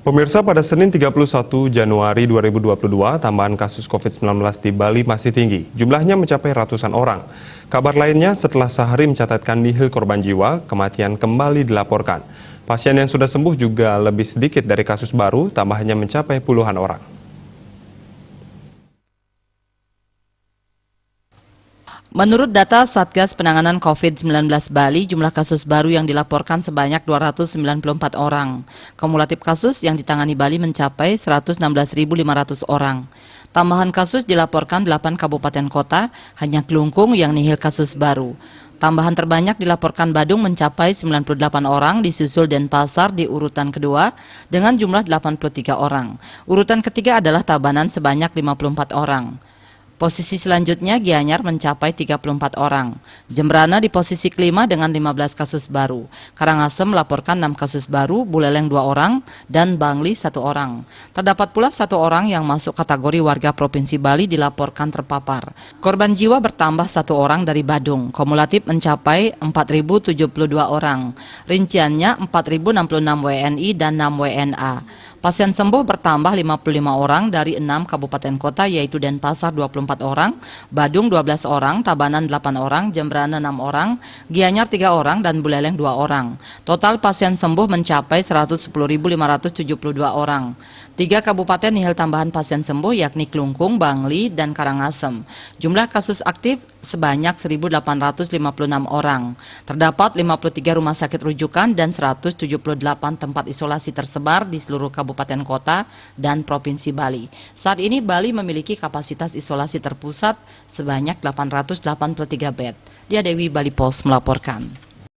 Pemirsa, pada Senin 31 Januari 2022, tambahan kasus COVID-19 di Bali masih tinggi. Jumlahnya mencapai ratusan orang. Kabar lainnya, setelah sehari mencatatkan nihil korban jiwa, kematian kembali dilaporkan. Pasien yang sudah sembuh juga lebih sedikit dari kasus baru, tambahannya mencapai puluhan orang. Menurut data Satgas Penanganan COVID-19 Bali, jumlah kasus baru yang dilaporkan sebanyak 294 orang. Kumulatif kasus yang ditangani Bali mencapai 116.500 orang. Tambahan kasus dilaporkan 8 kabupaten kota, hanya Kelungkung yang nihil kasus baru. Tambahan terbanyak dilaporkan Badung mencapai 98 orang, disusul Denpasar di urutan kedua dengan jumlah 83 orang. Urutan ketiga adalah Tabanan sebanyak 54 orang. Posisi selanjutnya Gianyar mencapai 34 orang. Jembrana di posisi kelima dengan 15 kasus baru. Karangasem melaporkan 6 kasus baru, Buleleng 2 orang, dan Bangli 1 orang. Terdapat pula 1 orang yang masuk kategori warga Provinsi Bali dilaporkan terpapar. Korban jiwa bertambah 1 orang dari Badung. Kumulatif mencapai 4.072 orang. Rinciannya 4.066 WNI dan 6 WNA. Pasien sembuh bertambah 55 orang dari 6 kabupaten kota yaitu Denpasar 24 orang, Badung 12 orang, Tabanan 8 orang, Jembrana 6 orang, Gianyar 3 orang, dan Buleleng 2 orang. Total pasien sembuh mencapai 110.572 orang. 3 kabupaten nihil tambahan pasien sembuh yakni Kelungkung, Bangli, dan Karangasem. Jumlah kasus aktif sebanyak 1.856 orang. Terdapat 53 rumah sakit rujukan dan 178 tempat isolasi tersebar di seluruh kabupaten kota dan provinsi Bali. Saat ini Bali memiliki kapasitas isolasi terpusat sebanyak 883 bed. Dia Dewi Bali Pos melaporkan.